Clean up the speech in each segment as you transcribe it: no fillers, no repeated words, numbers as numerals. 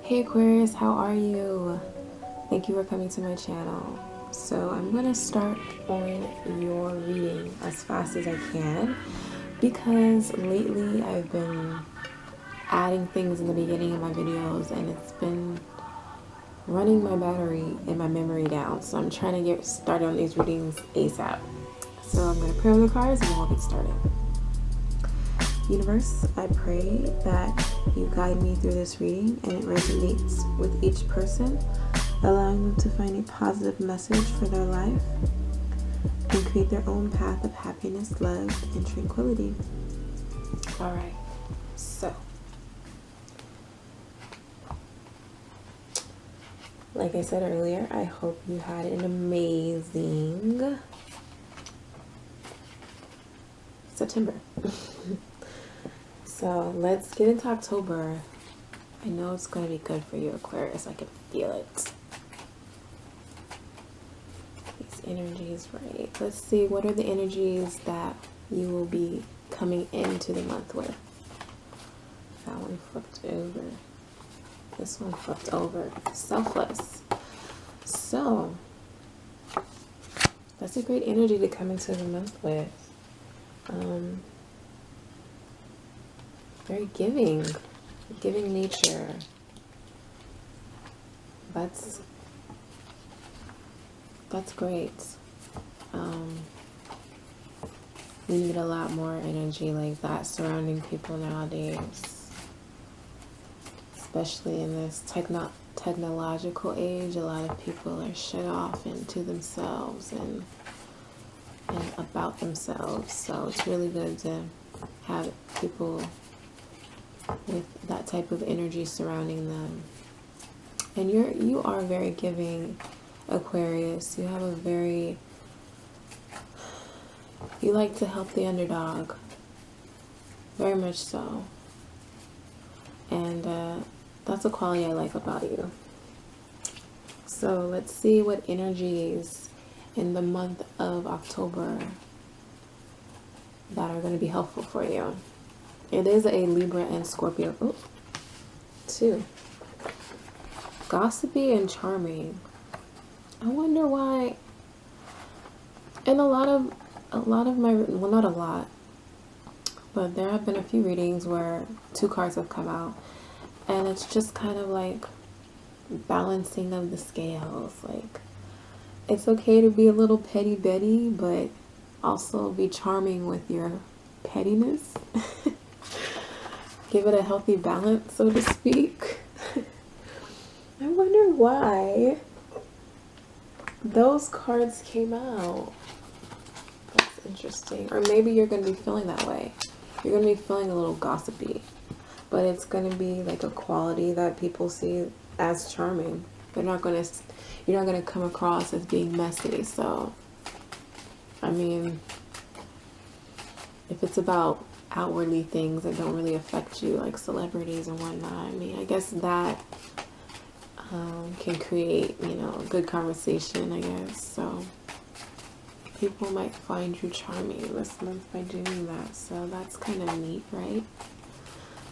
Hey Aquarius, how are you? Thank you for coming to my channel. So I'm going to start on your reading as fast as I can because lately I've been adding things in the beginning of my videos and it's been running my battery and my memory down. So I'm trying to get started on these readings ASAP. So I'm going to pray over the cards and then we'll get started. Universe, I pray that you guide me through this reading and it resonates with each person, allowing them to find a positive message for their life and create their own path of happiness, love, and tranquility. All right, so like I said earlier, I hope you had an amazing September. So let's get into October. I know it's going to be good for you, Aquarius. I can feel it. These energies, right? Let's see, what are the energies that you will be coming into the month with? That one flipped over. This one flipped over. Selfless. So, that's a great energy to come into the month with. Very giving nature. That's great. We need a lot more energy like that surrounding people nowadays, especially in this technological age. A lot of people are shut off into themselves and about themselves, so it's really good to have people with that type of energy surrounding them. And you are very giving, Aquarius. You have you like to help the underdog, very much so, and that's a quality I like about you. So let's see what energies in the month of October that are going to be helpful for you. It is a Libra and Scorpio. Oh, two. Gossipy and charming. I wonder why. And a lot of my, well, not a lot, but there have been a few readings where two cards have come out, and it's just kind of like balancing of the scales. Like, it's okay to be a little petty Betty, but also be charming with your pettiness. Give it a healthy balance, so to speak. I wonder why those cards came out. That's interesting. Or maybe you're going to be feeling that way. You're going to be feeling a little gossipy. But it's going to be like a quality that people see as charming. You're not going to come across as being messy. So, I mean, if it's about outwardly things that don't really affect you, like celebrities and whatnot, I mean, I guess that can create, a good conversation, I guess. So people might find you charming this month by doing that. So that's kind of neat, right?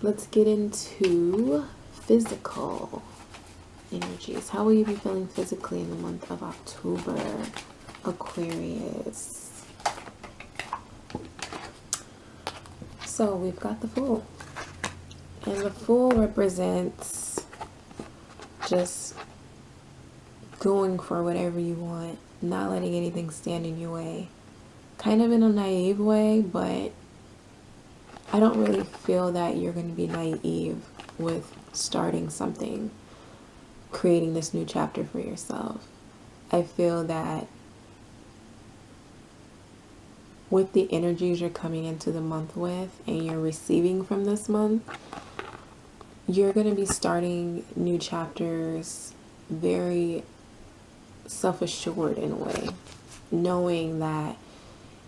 Let's get into physical energies. How will you be feeling physically in the month of October, Aquarius? So we've got the Fool. And the Fool represents just going for whatever you want, not letting anything stand in your way. Kind of in a naive way, but I don't really feel that you're going to be naive with starting something, creating this new chapter for yourself. I feel that with the energies you're coming into the month with and you're receiving from this month, you're going to be starting new chapters very self-assured in a way, knowing that,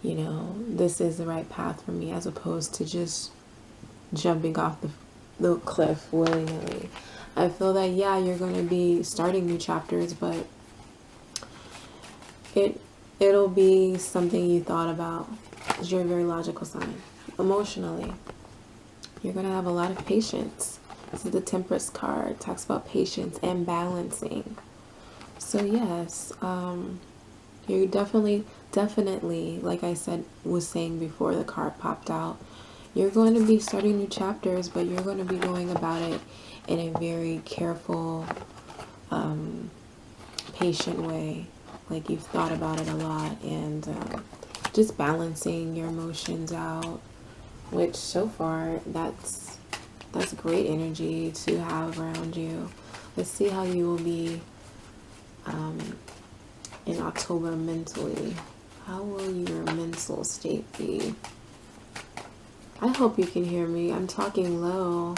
this is the right path for me, as opposed to just jumping off the cliff willy-nilly. I feel that, yeah, you're going to be starting new chapters, but it'll be something you thought about. You're a very logical sign. Emotionally, you're going to have a lot of patience. This is the Temperance card. It talks about patience and balancing. So yes, you definitely, like I said, was saying before the card popped out, you're going to be starting new chapters, but you're going to be going about it in a very careful, patient way. Like you've thought about it a lot, and just balancing your emotions out, which so far that's great energy to have around you. Let's see how you will be in October mentally. How will your mental state be? I hope you can hear me. I'm talking low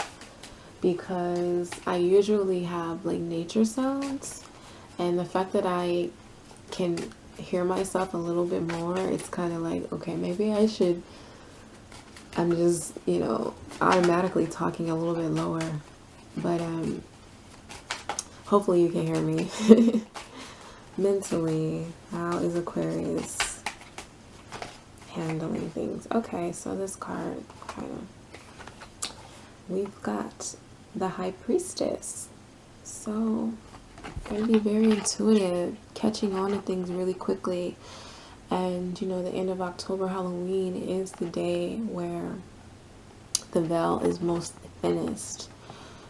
because I usually have like nature sounds, and the fact that I can hear myself a little bit more, it's kind of like, okay, maybe I'm just, automatically talking a little bit lower, but hopefully you can hear me. Mentally, how is Aquarius handling things? Okay, so this card we've got the High Priestess. So going to be very intuitive, catching on to things really quickly. And the end of October, Halloween, is the day where the veil is most thinnest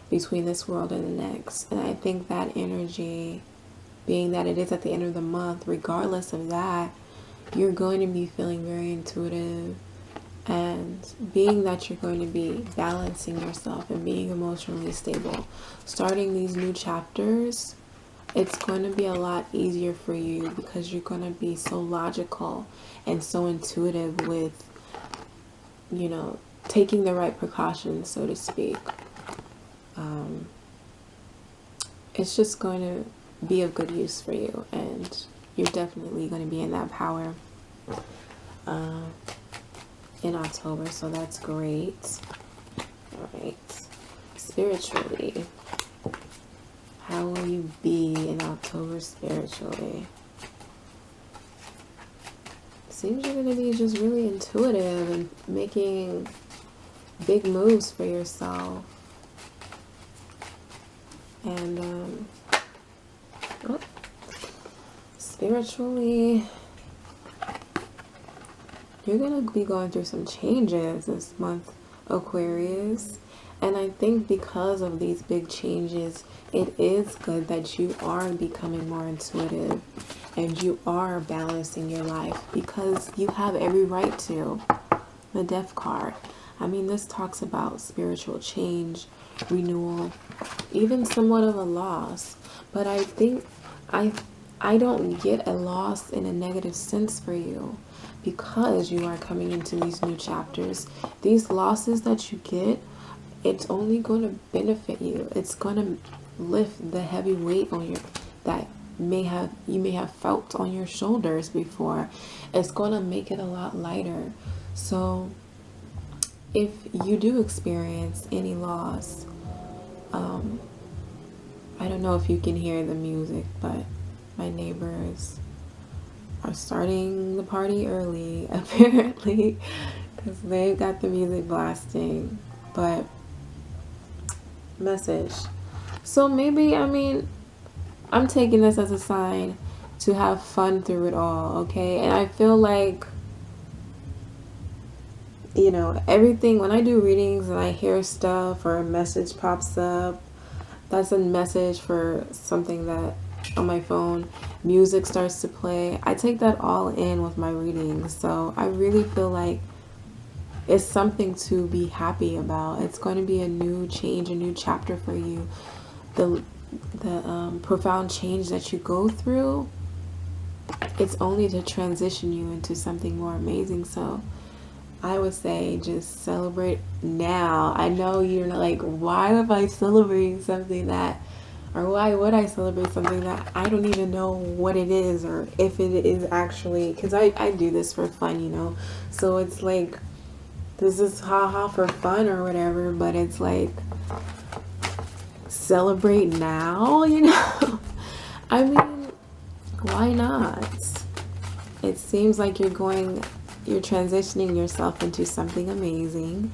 between this world and the next. And I think that energy, being that it is at the end of the month, regardless of that, you're going to be feeling very intuitive. And being that you're going to be balancing yourself and being emotionally stable, starting these new chapters, it's going to be a lot easier for you because you're going to be so logical and so intuitive with, taking the right precautions, so to speak. It's just going to be of good use for you, and you're definitely going to be in that power in October, so that's great. All right, spiritually, how will you be in October spiritually? Seems you're going to be just really intuitive and making big moves for yourself. And spiritually, you're going to be going through some changes this month, Aquarius. And I think because of these big changes, it is good that you are becoming more intuitive and you are balancing your life, because you have every right to. The Death card. I mean, this talks about spiritual change, renewal, even somewhat of a loss. But I think I don't get a loss in a negative sense for you, because you are coming into these new chapters. These losses that you get, it's only going to benefit you. It's going to lift the heavy weight on that you may have felt on your shoulders before. It's going to make it a lot lighter. So if you do experience any loss, I don't know if you can hear the music, but my neighbors are starting the party early, apparently, because they've got the music blasting. But message. So maybe, I'm taking this as a sign to have fun through it all, okay? And I feel like, everything, when I do readings and I hear stuff or a message pops up, that's a message for something that on my phone, music starts to play. I take that all in with my readings. So I really feel like it's something to be happy about. It's going to be a new change, a new chapter for you. The profound change that you go through, it's only to transition you into something more amazing. So I would say just celebrate now. I know you're not like, why am I celebrating something that, or why would I celebrate something that I don't even know what it is, or if it is actually, because I do this for fun, so it's like, this is haha for fun or whatever, but it's like, celebrate now, I mean, why not? It seems like you're transitioning yourself into something amazing,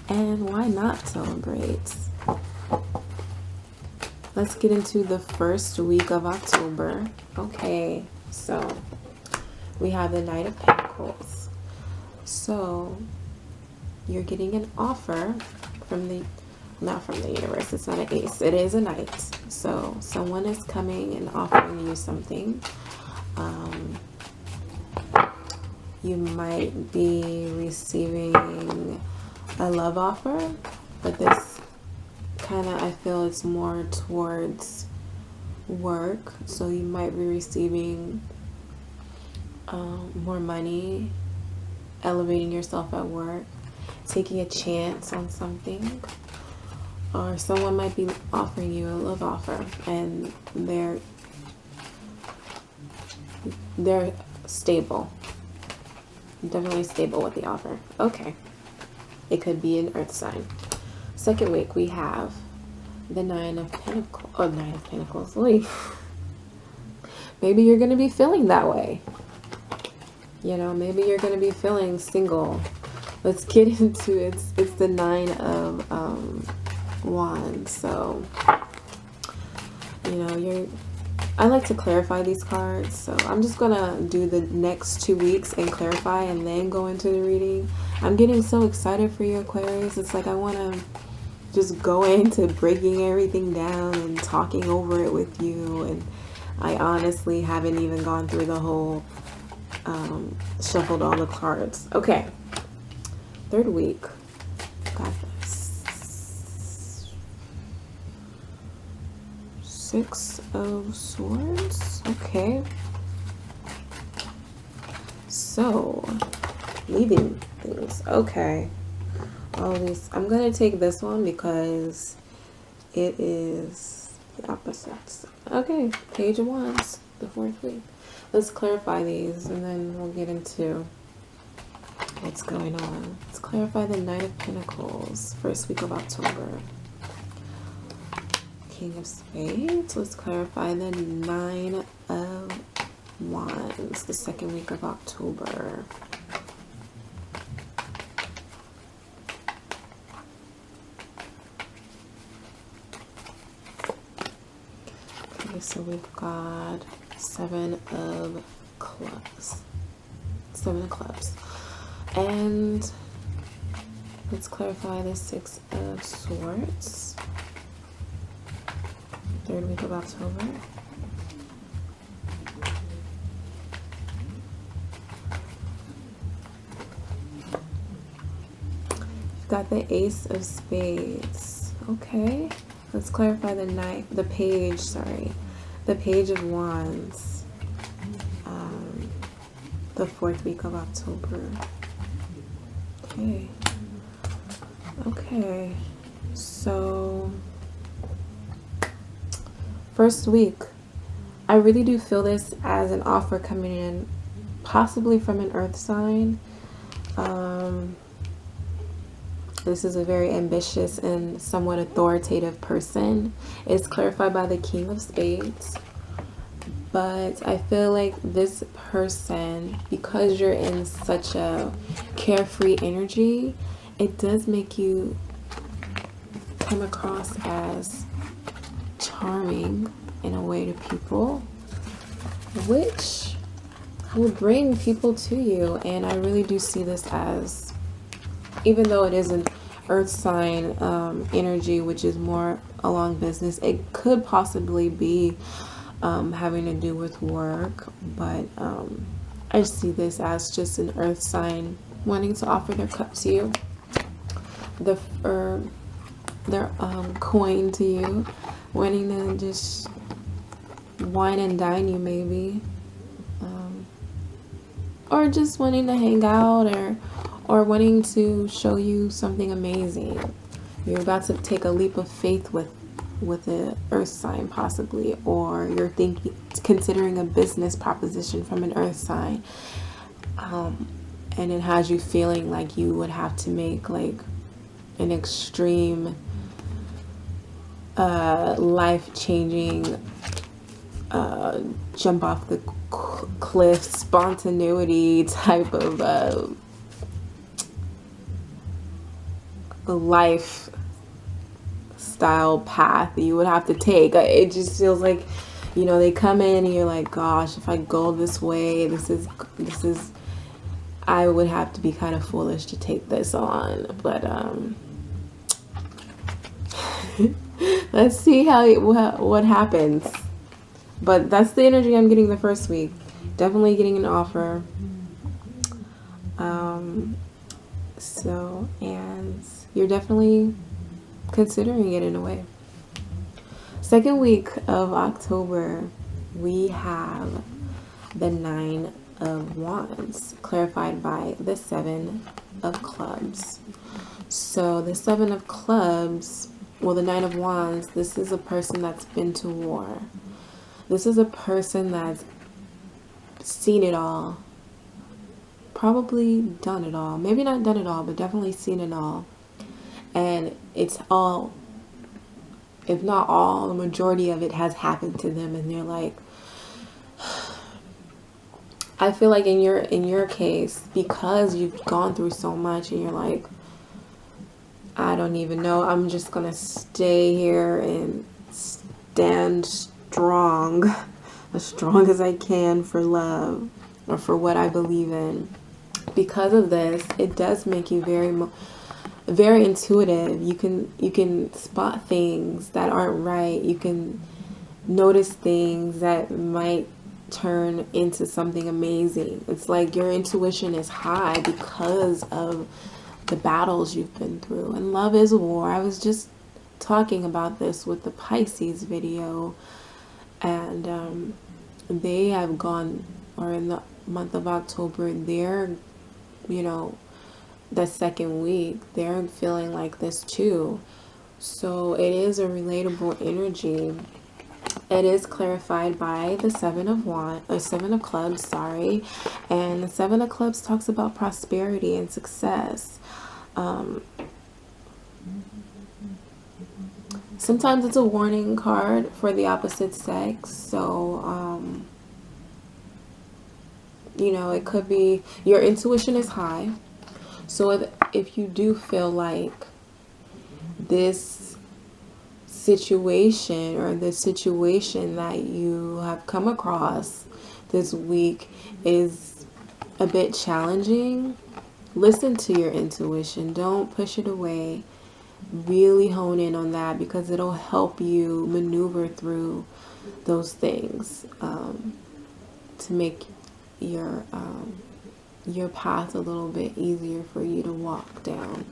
and why not celebrate? let's get into the first week of October. Okay, so we have the Knight of Pentacles. So you're getting an offer from the, not from the universe, it's not an ace, it is a knight. So someone is coming and offering you something. You might be receiving a love offer, but this kind of, I feel it's more towards work. So you might be receiving more money, elevating yourself at work, taking a chance on something. Or someone might be offering you a love offer, and they're stable. Definitely stable with the offer. Okay. It could be an earth sign. Second week, we have the Nine of Pentacles. Oh, Nine of Pentacles. Wait. Maybe you're going to be feeling that way. You know, maybe you're going to be feeling single. Let's get into it. It's the Nine of Wands. So, you know, I like to clarify these cards, so I'm just gonna do the next 2 weeks and clarify and then go into the reading. I'm getting so excited for you, Aquarius. It's like I want to just go into breaking everything down and talking over it with you, and I honestly haven't even gone through the whole shuffled all the cards. Okay, third week. Got this. Six of Swords. Okay. So, leaving things. Okay. All these. I'm going to take this one because it is the opposites. Okay. Page of Wands. The fourth week. Let's clarify these and then we'll get into what's going on. Let's clarify the Knight of Pentacles. First week of October. King of Spades. Let's clarify the Nine of Wands, the second week of October. Okay, so we've got Seven of Clubs. Seven of Clubs. And let's clarify the Six of Swords. Third week of October. We've got the Ace of Spades. Okay. Let's clarify the Page, sorry. The Page of Wands. The fourth week of October. Okay. Okay. So first week, I really do feel this as an offer coming in, possibly from an earth sign. This is a very ambitious and somewhat authoritative person. It's clarified by the King of Spades. But I feel like this person, because you're in such a carefree energy, it does make you come across as charming in a way to people, which will bring people to you. And I really do see this as, even though it is an earth sign energy, which is more along business, it could possibly be having to do with work, but I see this as just an earth sign wanting to offer their cup to you, their coin to you, wanting to just wine and dine you maybe, or just wanting to hang out, or wanting to show you something amazing. You're about to take a leap of faith with an earth sign possibly, or you're considering a business proposition from an earth sign, and it has you feeling like you would have to make like an extreme life-changing jump off the cliff spontaneity type of lifestyle path that you would have to take. It just feels like, you know, they come in and you're like, gosh, if I go this way, this is I would have to be kind of foolish to take this on. But let's see what happens. But that's the energy I'm getting the first week. Definitely getting an offer. And you're definitely considering it in a way. Second week of October, we have the 9 of Wands, clarified by the 7 of Clubs. So the 7 of Clubs, well, the 9 of Wands, this is a person that's been to war. This is a person that's seen it all. Probably done it all. Maybe not done it all, but definitely seen it all. And it's all, if not all, the majority of it has happened to them. And they're like, I feel like in your case, because you've gone through so much and you're like, I don't even know, I'm just gonna stay here and stand strong, as strong as I can for love or for what I believe in. Because of this, it does make you very intuitive. You can spot things that aren't right. You can notice things that might turn into something amazing. It's like your intuition is high because of the battles you've been through. And love is a war. I was just talking about this with the Pisces video, and they have gone, or in the month of October, they're, you know, the second week, they're feeling like this too. So it is a relatable energy. It is clarified by the 7 of Clubs, sorry. And the 7 of Clubs talks about prosperity and success. Sometimes it's a warning card for the opposite sex. So, you know, it could be your intuition is high. So if you do feel like this situation or the situation that you have come across this week is a bit challenging, listen to your intuition. Don't push it away. Really hone in on that, because it'll help you maneuver through those things to make your path a little bit easier for you to walk down.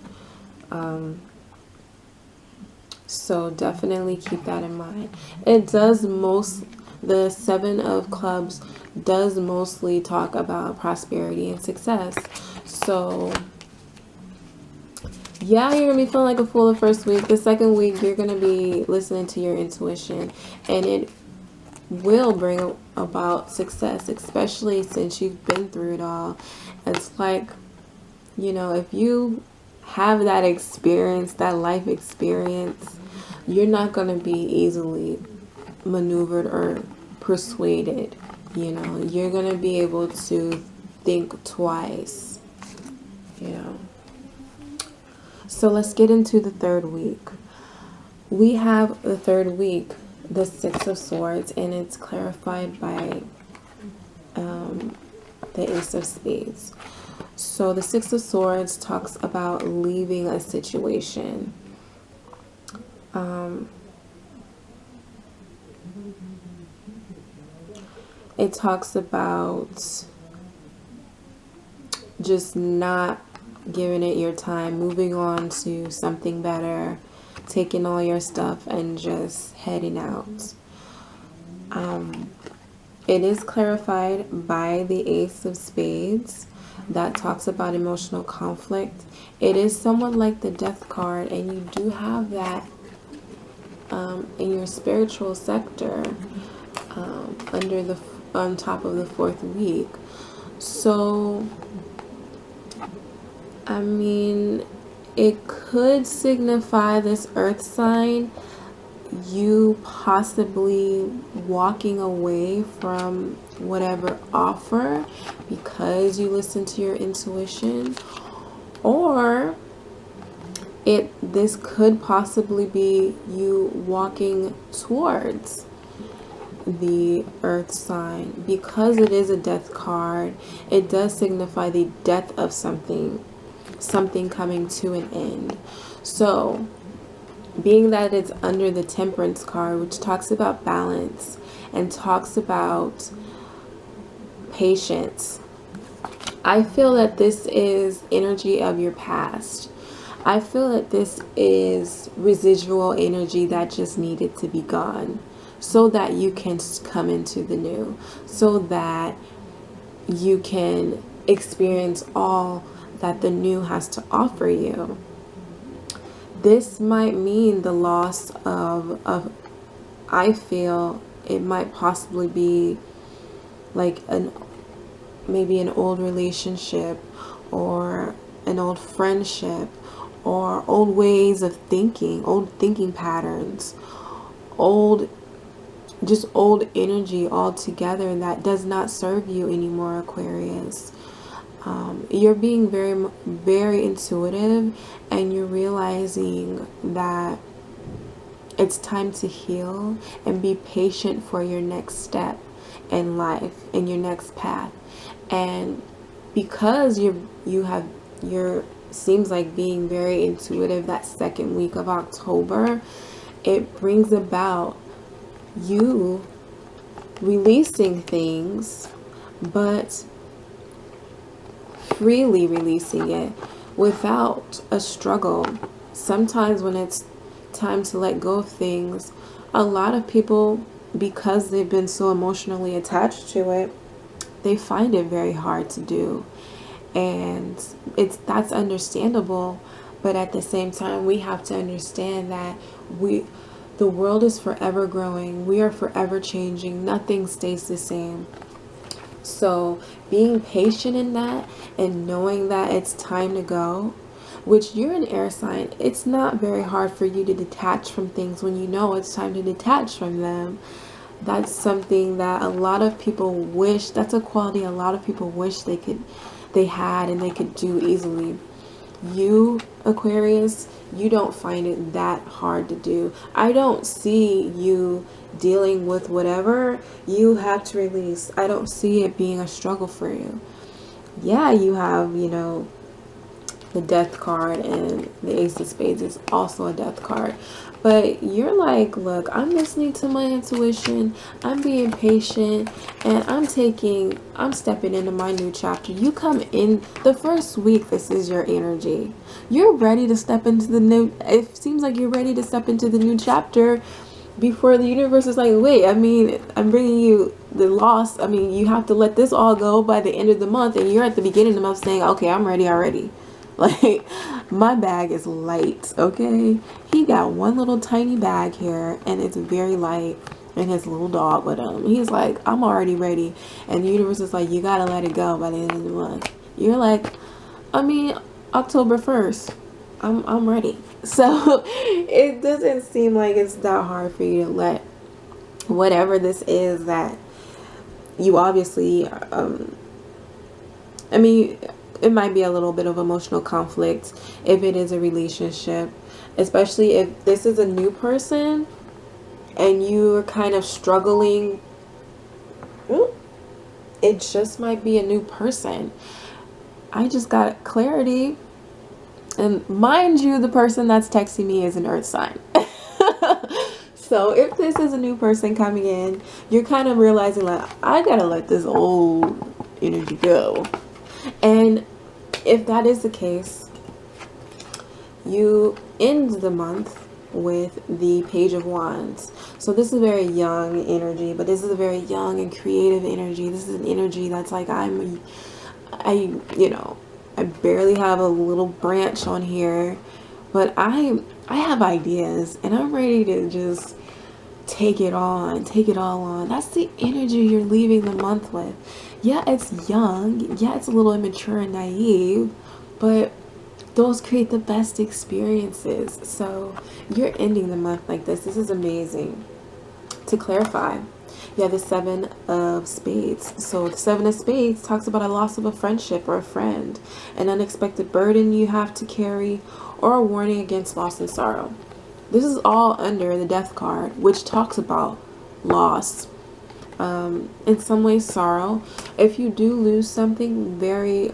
So definitely keep that in mind. The 7 of Clubs does mostly talk about prosperity and success. So yeah, you're going to be feeling like a fool the first week. The second week, you're going to be listening to your intuition, and it will bring about success, especially since you've been through it all. It's like, you know, if you have that experience, that life experience, you're not going to be easily maneuvered or persuaded. You know, you're going to be able to think twice, you know. So let's get into the third week. We have the third week, the 6 of Swords, and it's clarified by the Ace of Spades. So the 6 of Swords talks about leaving a situation. It talks about just not giving it your time, moving on to something better, taking all your stuff and just heading out. It is clarified by the Ace of Spades. That talks about emotional conflict. It is somewhat like the Death card, and you do have that in your spiritual sector on top of the 4th week. So I mean, it could signify, this earth sign, you possibly walking away from whatever offer because you listen to your intuition, or This could possibly be you walking towards the earth sign. Because it is a death card, it does signify the death of something coming to an end. So being that it's under the temperance card, which talks about balance and talks about patience, I feel that this is energy of your past. I feel that this is residual energy that just needed to be gone so that you can come into the new, so that you can experience all that the new has to offer you. This might mean the loss of I feel it might possibly be like maybe an old relationship or an old friendship or old ways of thinking, old thinking patterns, old energy altogether that does not serve you anymore, Aquarius. You're being very, very intuitive, and you're realizing that it's time to heal and be patient for your next step in life and your next path. And because you're seems like being very intuitive that second week of October, it brings about you releasing things, but freely releasing it without a struggle. Sometimes when it's time to let go of things, a lot of people, because they've been so emotionally attached to it, they find it very hard to do. And that's understandable, but at the same time we have to understand that the world is forever growing. We are forever changing. Nothing stays the same. So being patient in that and knowing that it's time to go, which you're an air sign, it's not very hard for you to detach from things when you know it's time to detach from them. That's something that a lot of people wish, that's a quality a lot of people wish they had and they could do easily. You, Aquarius, you don't find it that hard to do. I don't see you dealing with whatever you have to release. I don't see it being a struggle for you. Yeah, you have, the death card, and the ace of spades is also a death card. But you're like, look, I'm listening to my intuition, I'm being patient, and I'm stepping into my new chapter. You come in the first week, this is your energy. You're ready to step into the new, it seems like you're ready to step into the new chapter before the universe is like, wait, I'm bringing you the loss. You have to let this all go by the end of the month, and you're at the beginning of the month saying, okay, I'm ready already. Like, my bag is light, okay? He got one little tiny bag here, and it's very light, and his little dog with him. He's like, I'm already ready. And the universe is like, you gotta let it go by the end of the month. You're like, October 1st, I'm ready. So it doesn't seem like it's that hard for you to let whatever this is that you obviously, it might be a little bit of emotional conflict if it is a relationship, especially if this is a new person and you're kind of struggling. It just might be a new person. I just got clarity. And mind you, the person that's texting me is an earth sign. So if this is a new person coming in, you're kind of realizing like, I gotta let this old energy go. And if that is the case, you end the month with the Page of Wands. So this is very young energy, but this is a very young and creative energy. This is an energy that's like, I barely have a little branch on here, but I have ideas, and I'm ready to just take it all on. That's the energy you're leaving the month with. Yeah, it's young. Yeah, it's a little immature and naive, but those create the best experiences. So you're ending the month like this. This is amazing. To clarify, you have the Seven of Spades. So the Seven of Spades talks about a loss of a friendship or a friend, an unexpected burden you have to carry, or a warning against loss and sorrow. This is all under the Death card, which talks about loss. In some ways, sorrow. If you do lose something very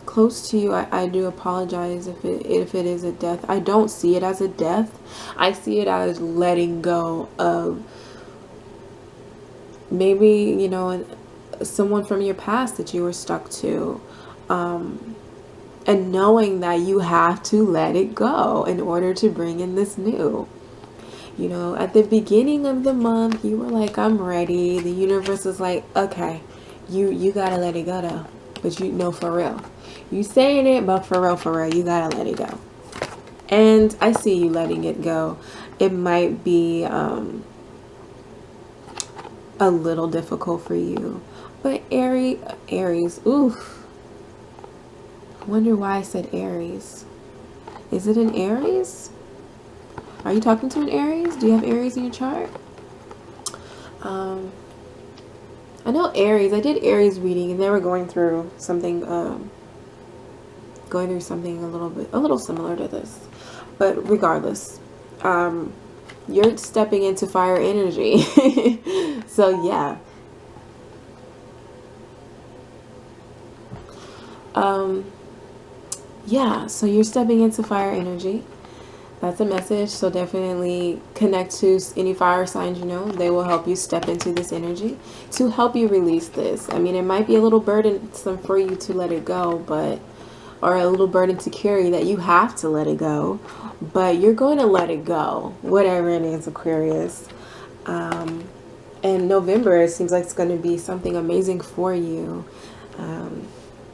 close to you, I do apologize if it is a death. I don't see it as a death. I see it as letting go of maybe, you know, someone from your past that you were stuck to, and knowing that you have to let it go in order to bring in this new. You know, at the beginning of the month, you were like, I'm ready. The universe is like, okay, you gotta let it go though. But you know, for real. You saying it, but for real, you gotta let it go. And I see you letting it go. It might be a little difficult for you. But Aries, oof. I wonder why I said Aries. Is it an Aries? Are you talking to an Aries? Do you have Aries in your chart? I know Aries. I did Aries reading, and they were going through something. A little similar to this. But regardless, you're stepping into fire energy. So yeah. Yeah, so you're stepping into fire energy. That's a message. So definitely connect to any fire signs you know. They will help you step into this energy to help you release this. I mean, it might be a little burdensome for you to let it go, but, or a little burden to carry that you have to let it go, but you're going to let it go, whatever it is, Aquarius. And November, it seems like it's going to be something amazing for you.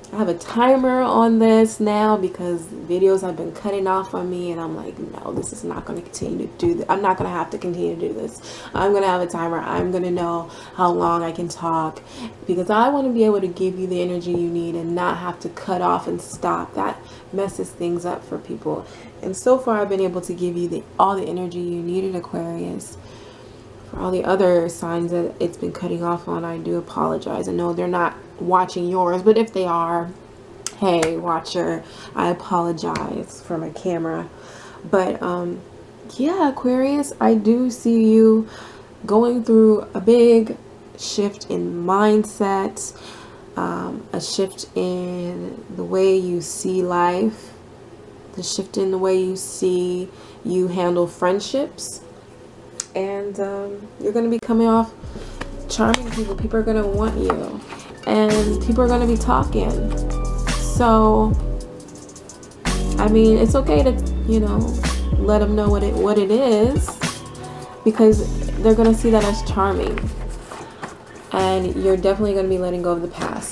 I have a timer on this now because videos have been cutting off on me, and I'm like, no, this is not going to continue to do this. I'm not going to have to continue to do this. I'm going to have a timer. I'm going to know how long I can talk, because I want to be able to give you the energy you need and not have to cut off and stop. That messes things up for people. And so far, I've been able to give you all the energy you needed, Aquarius. For all the other signs that it's been cutting off on, I do apologize. I know they're not watching yours, but if they are, hey, watcher, I apologize for my camera. But yeah, Aquarius, I do see you going through a big shift in mindset, a shift in the way you see life, the shift in the way you handle friendships. And you're going to be coming off charming people. People are going to want you. And people are going to be talking. So, I mean, it's okay to, you know, let them know what it is. Because they're going to see that as charming. And you're definitely going to be letting go of the past.